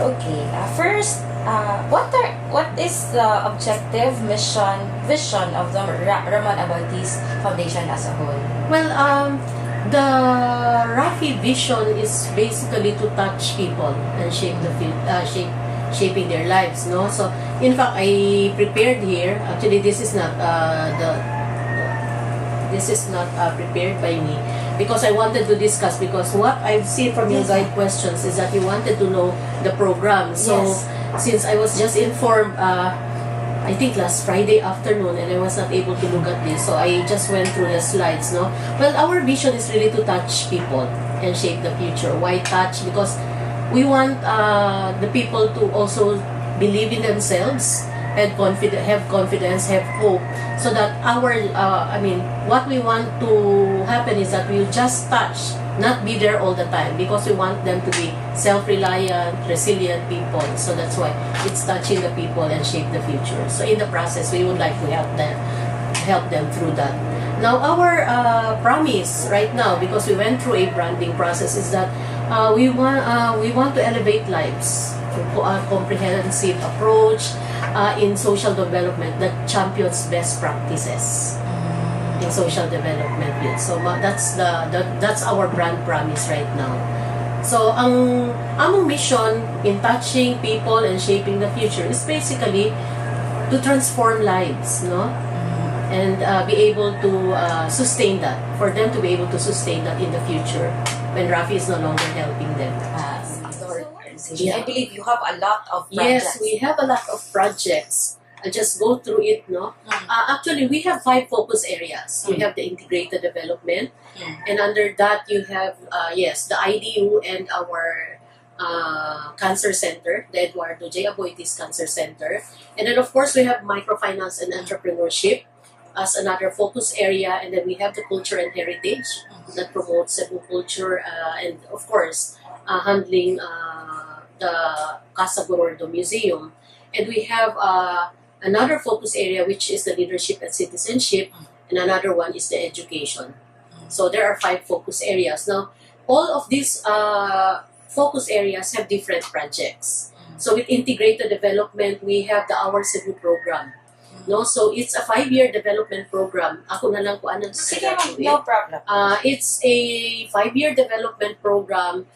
Okay. What is the objective, mission, vision of the Ramon Aboitiz Foundation as a whole? Well, the Rafi vision is basically to touch people and shaping their lives, no? So, in fact, I prepared here. Actually, this is not prepared by me because I wanted to discuss, because what I've seen from your guide questions is that you wanted to know the program. So, since I was just informed, I think last Friday afternoon, and I was not able to look at this, so I just went through the slides, no? Well, our vision is really to touch people and shape the future. Why touch? Because we want the people to also believe in themselves and have confidence, have hope, so that what we want to happen is that we'll just touch, not be there all the time, because we want them to be self-reliant, resilient people. So that's why it's touching the people and shape the future. So in the process, we would like to help them through that. Now, our promise right now, because we went through a branding process, is that we want to elevate lives through a comprehensive approach in social development that champions best practices in social development. So that's our brand promise right now. So ang among mission in touching people and shaping the future is basically to transform lives, no? And be able to sustain that, for them to be able to sustain that in the future when Rafi is no longer helping them. I believe you have a lot of projects. Yes, we have a lot of projects. I'll just go through it, no? Actually, we have 5 focus areas. We have the integrated development, and under that you have, the IDU and our Cancer Center, the Eduardo J. Aboitiz Cancer Center. And then, of course, we have microfinance and entrepreneurship as another focus area. And then we have the culture and heritage that promotes Cebu culture, and, of course, handling the Casa Gordo Museum. And we have another focus area, which is the leadership and citizenship, and another one is the education. So there are 5 focus areas. Now, all of these focus areas have different projects. So with integrated development, we have the Our Cebu program. No, so it's a 5-year development program. Ako na lang kung anong no problem. It's a 5-year development program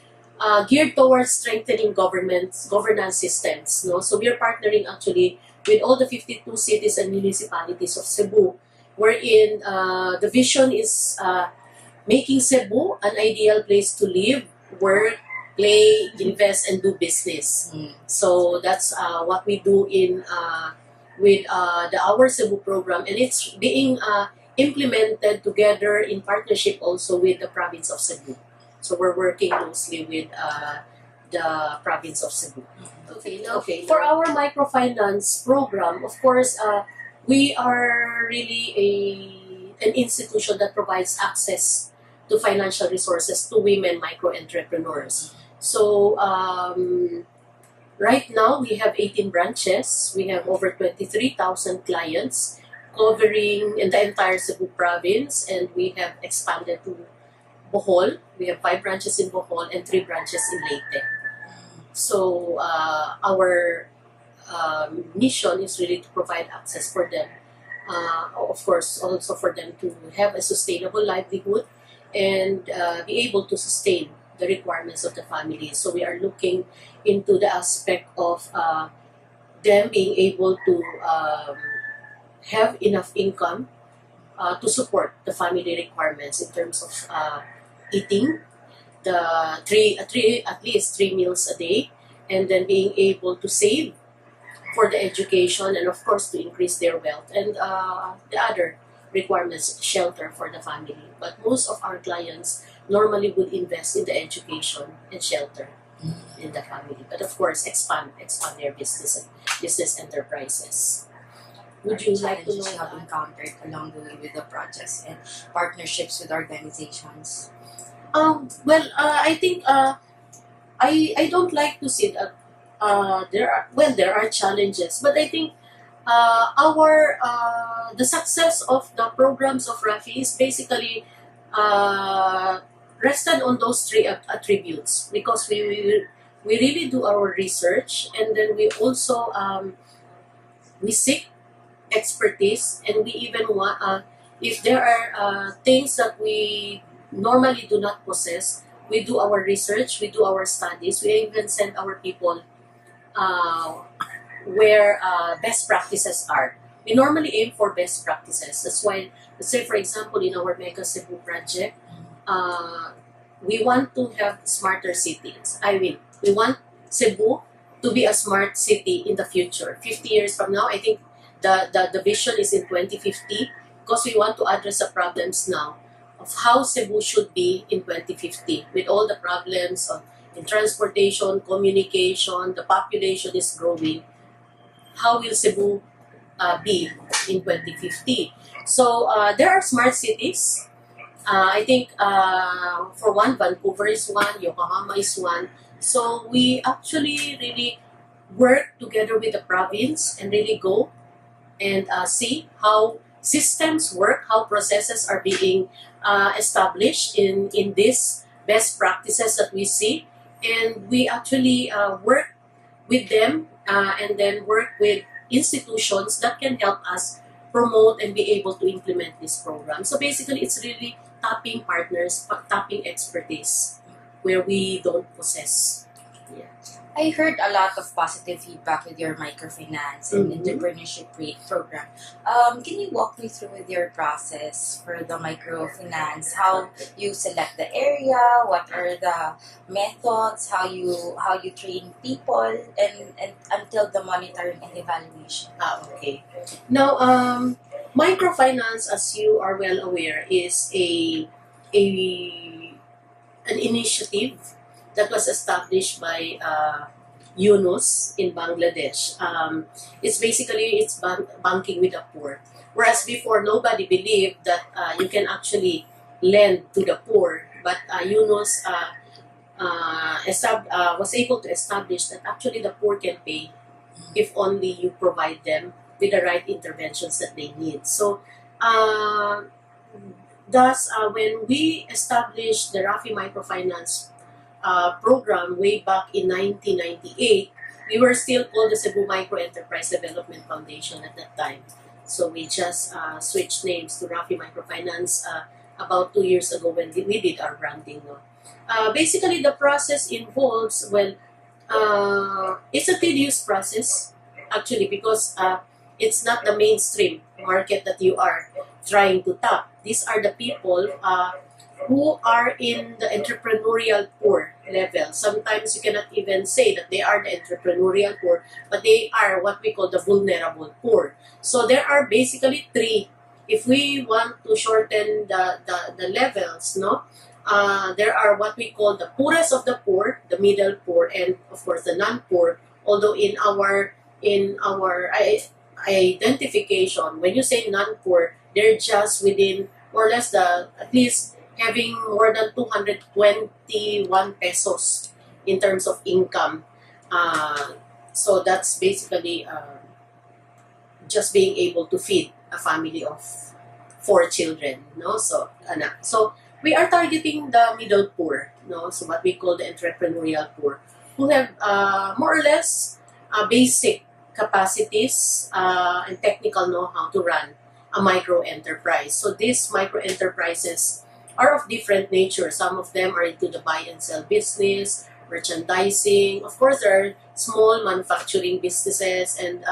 geared towards strengthening governance systems. No, so we're partnering actually with all the 52 cities and municipalities of Cebu, wherein the vision is making Cebu an ideal place to live, work, play, invest, and do business. So that's what we do with the Our Cebu program, and it's being implemented together in partnership also with the province of Cebu. So we're working closely with the province of Cebu. Okay. For our microfinance program, of course, we are really an institution that provides access to financial resources to women micro-entrepreneurs. So right now, we have 18 branches. We have over 23,000 clients covering in the entire Cebu province, and we have expanded to Bohol. We have 5 branches in Bohol and 3 branches in Leyte. So our mission is really to provide access for them. Of course, also for them to have a sustainable livelihood and be able to sustain the requirements of the family. So we are looking into the aspect of them being able to have enough income to support the family requirements in terms of eating at least 3 meals a day, and then being able to save for the education, and of course to increase their wealth, and the other requirements, shelter for the family. But most of our clients normally would invest in the education and shelter in the family, but of course expand their business enterprises. Would you like to know you have encountered along the way with the projects and partnerships with organizations? I think I don't like to say that there are challenges, but I think the success of the programs of Rafi is basically rested on those 3 attributes, because we really do our research, and then we also we seek expertise, and we even want if there are things that we normally do not possess, we do our research, we do our studies, we even send our people uh, where best practices are. We normally aim for best practices. That's why, let's say for example, in our Mega Cebu project, uh, we want to have smarter cities. We want Cebu to be a smart city in the future. 50 years from now, I think the vision is in 2050, because we want to address the problems now of how Cebu should be in 2050 with all the problems in transportation, communication, the population is growing. How will Cebu be in 2050? So there are smart cities. I think for one, Vancouver is one, Yokohama is one. So we actually really work together with the province and really go and see how systems work, how processes are being established in these best practices that we see. And we actually work with them and then work with institutions that can help us promote and be able to implement this program. So basically, it's really tapping partners, tapping expertise where we don't possess. Yeah. I heard a lot of positive feedback with your microfinance and Mhm. entrepreneurship program. Can you walk me through with your process for the microfinance? How you select the area? What are the methods? How you train people and until the monitoring and evaluation? Okay. Now, microfinance, as you are well aware, is a an initiative that was established by Yunus in Bangladesh. It's banking with the poor. Whereas before, nobody believed that you can actually lend to the poor. But Yunus was able to establish that actually the poor can pay if only you provide them with the right interventions that they need. So, uh, thus, when we established the Rafi Microfinance program way back in 1998, we were still called the Cebu Micro Enterprise Development Foundation at that time. So we just switched names to Rafi Microfinance about 2 years ago when we did our branding. No? Basically, the process involves, well, it's a tedious process actually because it's not the mainstream market that you are trying to tap. These are the people who are in the entrepreneurial poor level. Sometimes you cannot even say that they are the entrepreneurial poor, but they are what we call the vulnerable poor. So there are basically three. If we want to shorten the levels, no, there are what we call the poorest of the poor, the middle poor, and of course the non-poor. Although in our identification, when you say non-poor, they're just within more or less the at least having more than 221 pesos in terms of income. So that's basically just being able to feed a family of 4 children, no? So, anak. So, we are targeting the middle poor, no? So, what we call the entrepreneurial poor, who have more or less basic capacities and technical know-how to run a micro enterprise. So, these micro enterprises are of different nature. Some of them are into the buy and sell business, merchandising. Of course, there are small manufacturing businesses, and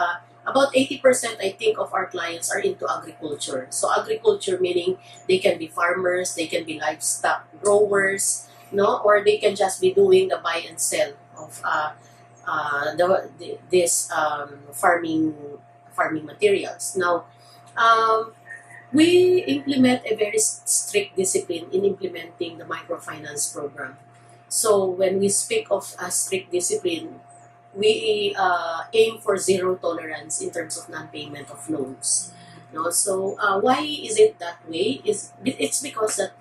about 80% I think of our clients are into agriculture. So agriculture meaning they can be farmers, they can be livestock growers, no, or they can just be doing the buy and sell of this farming materials. Now, we implement a very strict discipline in implementing the microfinance program. So when we speak of a strict discipline, we aim for zero tolerance in terms of non-payment of loans. No, so why is it that way? It's because that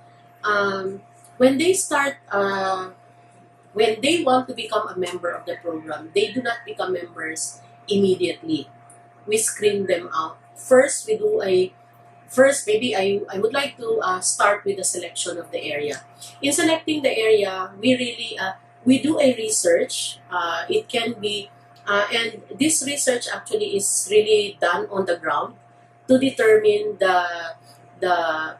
when they start, when they want to become a member of the program, they do not become members immediately. We screen them out. First, maybe I would like to start with the selection of the area. In selecting the area, we really we do a research. It can be, and this research actually is really done on the ground to determine the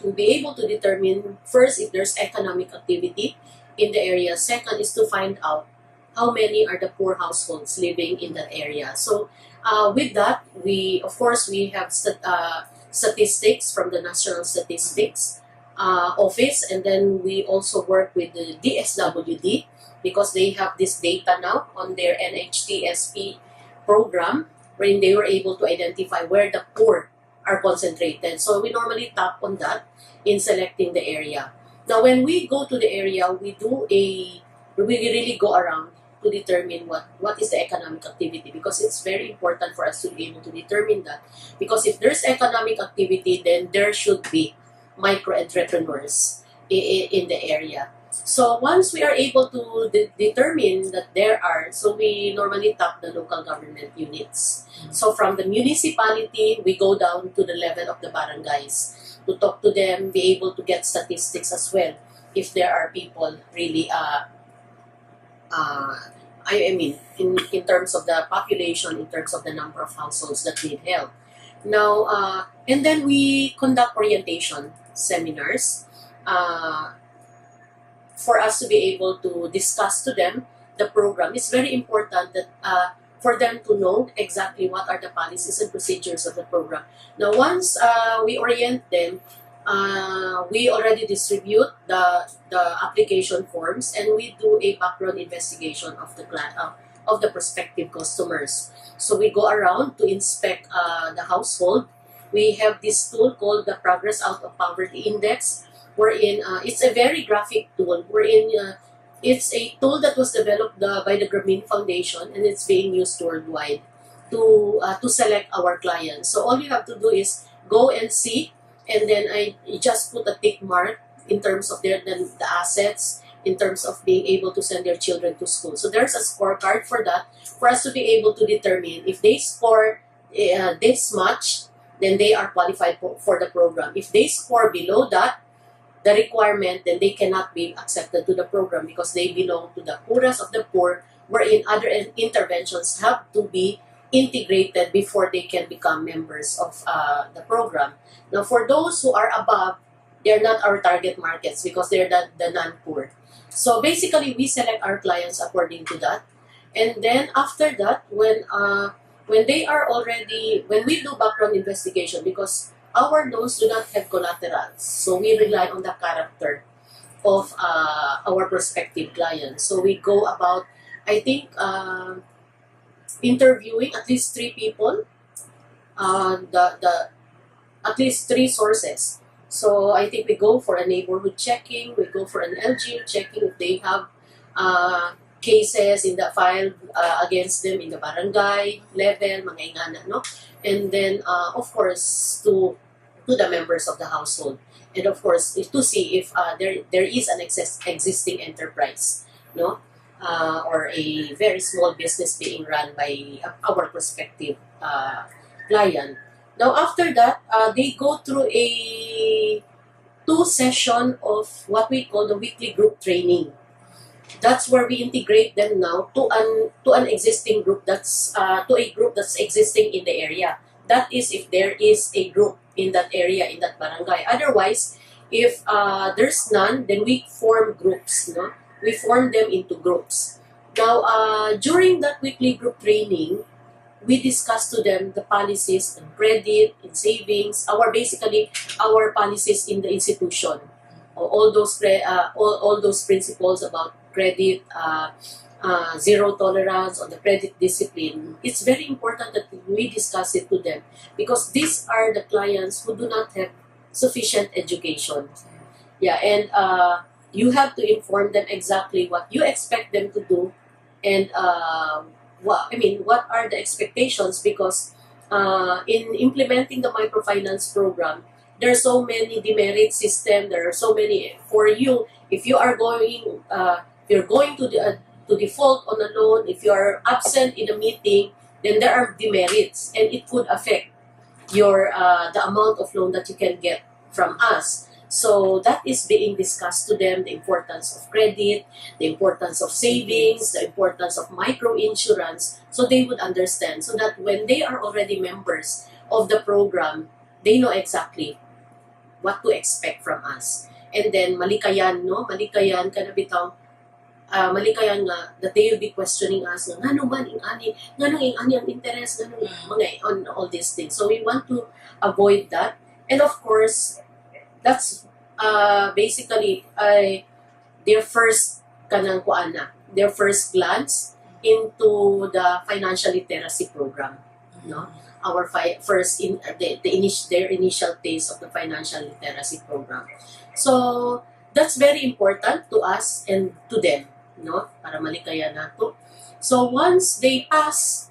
to be able to determine first if there's economic activity in the area. Second is to find out how many are the poor households living in that area. So with that, we of course we have statistics from the National Statistics Office, and then we also work with the DSWD because they have this data now on their NHTSP program, wherein they were able to identify where the poor are concentrated. So we normally tap on that in selecting the area. Now, when we go to the area, we really go around to determine what is the economic activity, because it's very important for us to be able to determine that. Because if there's economic activity, then there should be micro entrepreneurs in the area. So once we are able to determine that there are, so we normally tap the local government units. So from the municipality, we go down to the level of the barangays to talk to them, be able to get statistics as well if there are people really, I mean, in terms of the population, in terms of the number of households that need help. Now, and then we conduct orientation seminars for us to be able to discuss to them the program. It's very important that for them to know exactly what are the policies and procedures of the program. Now, once we orient them, we already distribute the application forms, and we do a background investigation of the prospective customers. So we go around to inspect the household. We have this tool called the Progress Out of Poverty Index, wherein it's a very graphic tool, wherein it's a tool that was developed by the Grameen Foundation, and it's being used worldwide to select our clients. So all you have to do is go and see, and then I just put a tick mark in terms of the assets, in terms of being able to send their children to school. So there's a scorecard for that, for us to be able to determine if they score this much, then they are qualified for the program. If they score below that, the requirement, then they cannot be accepted to the program because they belong to the poorest of the poor, wherein other interventions have to be integrated before they can become members of the program. Now, for those who are above, they're not our target markets because they're the non-poor. So basically, we select our clients according to that. And then after that, when they are already, when we do background investigation, because our loans do not have collaterals, so we rely on the character of our prospective clients. So we go about, I think, interviewing at least 3 people, at least 3 sources. So I think we go for a neighborhood checking, we go for an LGU checking if they have cases in the file against them in the barangay level, mga ingana, no? And then, of course, to the members of the household. And of course, to see if there is an existing enterprise, no? Or a very small business being run by our prospective client. Now, after that, they go through a 2 session of what we call the weekly group training. That's where we integrate them now to an existing group that's to a group that's existing in the area. That is, if there is a group in that area, in that barangay. Otherwise, if there's none, then we form groups. No, we form them into groups. Now, during that weekly group training, we discuss to them the policies in credit, in savings, basically our policies in the institution. All those principles about credit, zero tolerance on the credit discipline. It's very important that we discuss it to them because these are the clients who do not have sufficient education. Yeah, and you have to inform them exactly what you expect them to do, and what are the expectations, because in implementing the microfinance program, there are so many demerit system. There are so many for you. If you are going, you're going to default on a loan. If you are absent in a meeting, then there are demerits, and it could affect your the amount of loan that you can get from us. So that is being discussed to them, the importance of credit, the importance of savings, the importance of micro-insurance, so they would understand. So that when they are already members of the program, they know exactly what to expect from us. And then malikayan, no? Malikayan ka na bitaw, malikayan nga that they will be questioning us nga ngano man ing ani, ngano ing ani ang interest, ngano mga on all these things. So we want to avoid that. And of course, that's basically their first kanang kuana, their first glance into the financial literacy program, no? Our first in their initial taste of the financial literacy program. So that's very important to us and to them, no? Para malikaya nato. So once they pass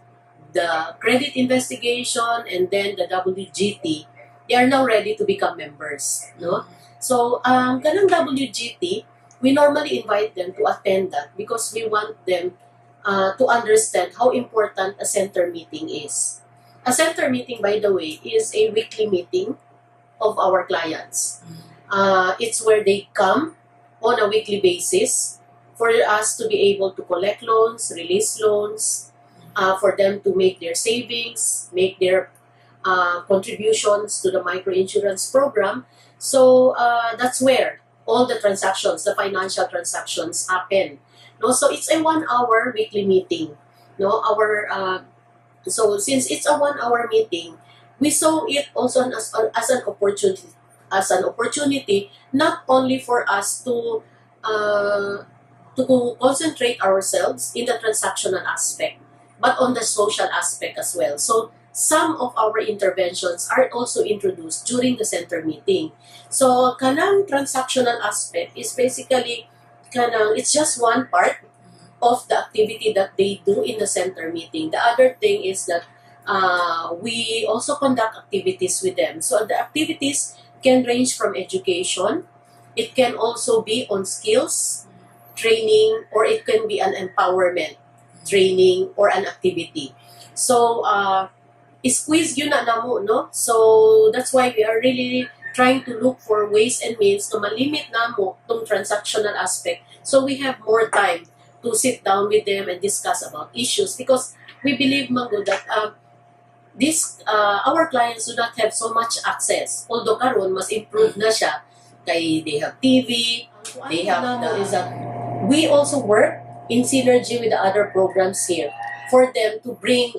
the credit investigation and then the WGT, they are now ready to become members, no? So kanang WGT, we normally invite them to attend that because we want them to understand how important a center meeting is. A center meeting, by the way, is a weekly meeting of our clients. It's where they come on a weekly basis for us to be able to collect loans, release loans, for them to make their savings, make their contributions to the microinsurance program. So that's where all the transactions, the financial transactions happen. No, so it's a 1 hour weekly meeting. No, so since it's a 1 hour meeting, we saw it also as an opportunity, not only for us to concentrate ourselves in the transactional aspect, but on the social aspect as well. So some of our interventions are also introduced during the center meeting. So kanang transactional aspect is basically it's just one part of the activity that they do in the center meeting. The other thing is that we also conduct activities with them. So the activities can range from education, it can also be on skills, training, or it can be an empowerment training or an activity. So squeeze yun na namo, no? So that's why we are really trying to look for ways and means to malimit namo tong transactional aspect, so we have more time to sit down with them and discuss about issues, because we believe mango that our clients do not have so much access, although karon mas improve na siya kay they have TV, they have is that we also work in synergy with the other programs here for them to bring,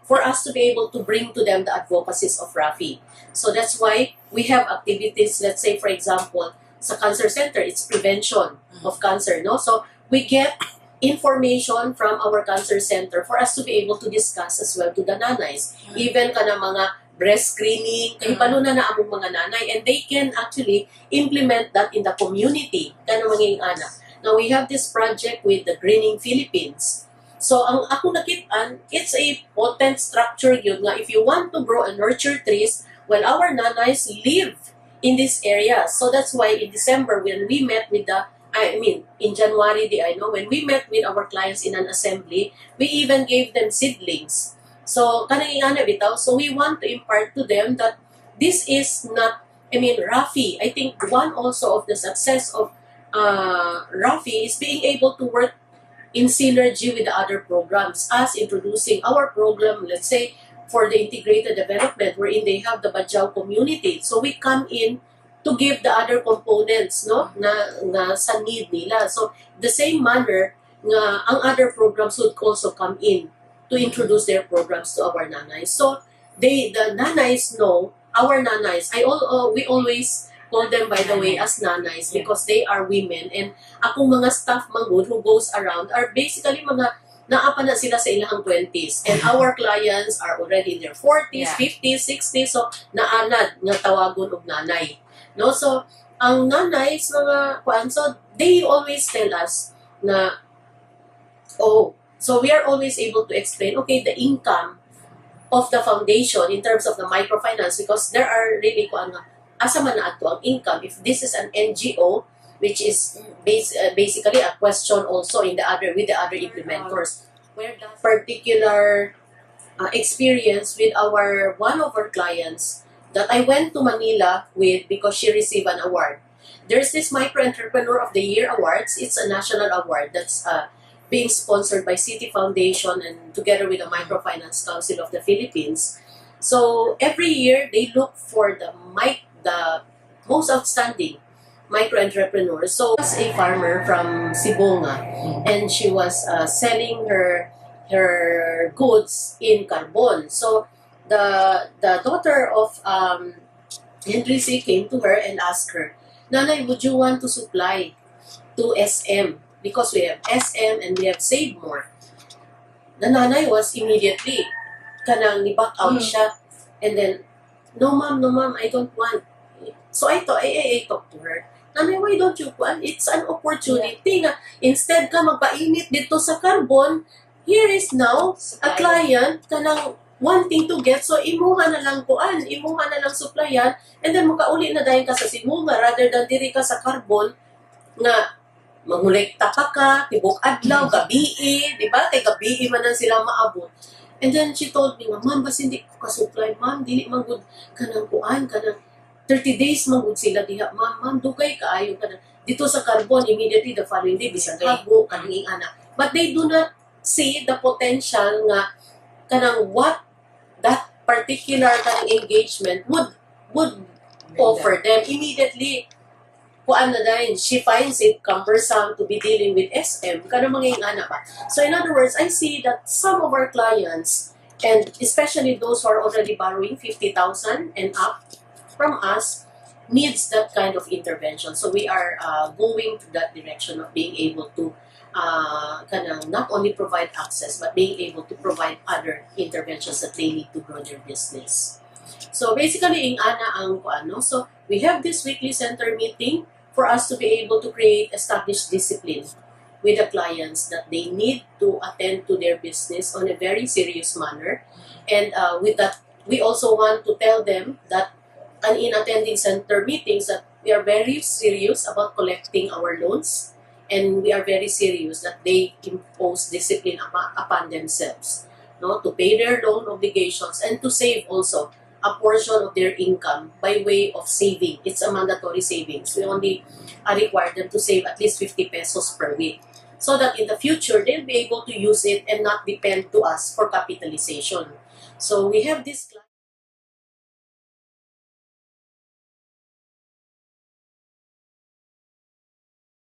for us to be able to bring to them the advocacies of Rafi. So that's why we have activities, let's say for example, sa cancer center, it's prevention of cancer, no? So we get information from our cancer center for us to be able to discuss as well to the nanays. Even kana mga breast screening, kay paluna na among mga nanay, and they can actually implement that in the community, kana mga anak. Now we have this project with the Greening Philippines. So ang ako nakitaan, it's a potent structure yun nga if you want to grow and nurture trees, well, our nanays live in this area. So that's why in December when we met with in January, when we met with our clients in an assembly, we even gave them seedlings. So kanang ingana bitaw, so we want to impart to them that this is not, Rafi, I think one also of the success of Rafi is being able to work in synergy with the other programs, as introducing our program, let's say, for the integrated development, wherein they have the Bajau community. So we come in to give the other components, no, na sa need nila. So the same manner nga ang other programs would also come in to introduce their programs to our nanays. So the nanays know, our nanays, we always call them, by the way, as nanays because they are women, and akong mga staff manggod who goes around are basically mga naapa na sila sa ilang 20s, and our clients are already in their 40s, 50s, 60s, so naanad nga tawagon og nanay, no? So ang nanays mga so they always tell us na so we are always able to explain, okay, the income of the foundation in terms of the microfinance, because there are really asa man na ato ang income if this is an NGO, which is basically a question also with the other implementors, where that particular experience with one of our clients that I went to Manila with because she received an award. There's this Micro Entrepreneur of the Year Awards. It's a national award that's being sponsored by City Foundation and together with the Microfinance Council of the Philippines. So every year they look for the most outstanding micro entrepreneurs. So I was a farmer from Sibonga, and she was selling her goods in Carbon. So the daughter of Theresa came to her and asked her, Nanay, would you want to supply to SM? Because we have SM and we have Save More. The nanay was immediately, ni-back out siya. And then, no ma'am, I don't want. So I talked to her. Nanay, why don't you want? It's an opportunity na instead ka magpainit dito sa Carbon, here is now a client kanang wanting to get, so imuha na lang supplyan, and then makauli na dahil ka sa Sibonga rather than diri ka sa Carbon nga mangulekta pa ka, tibok adlaw, gabii, di ba? Kay gabii man lang sila maabot. And then she told me, ma'am, bas hindi ko ka-supply, ma'am, dili manggod kanang 30 days manggod sila diha, ma'am, dugay kaayo kanang dito sa Carbon, immediately the following day, bisang habo, kanang anak. But they do not see the potential nga kanang what that particular kanang engagement would offer them immediately. Kuan na dahil, she finds it cumbersome to be dealing with SM, kanang mga ingana ba. So in other words, I see that some of our clients, and especially those who are already borrowing 50,000 and up from us, needs that kind of intervention. So we are going to that direction of being able to kanang not only provide access, but being able to provide other interventions that they need to grow their business. So basically, ingana ang kuano. So we have this weekly center meeting for us to be able to create established discipline with the clients that they need to attend to their business on a very serious manner. And with that, we also want to tell them that in attending center meetings that we are very serious about collecting our loans, and we are very serious that they impose discipline upon themselves, no, to pay their loan obligations and to save also a portion of their income by way of saving. It's a mandatory savings. We only require them to save at least 50 pesos per week so that in the future they'll be able to use it and not depend to us for capitalization. So we have this class.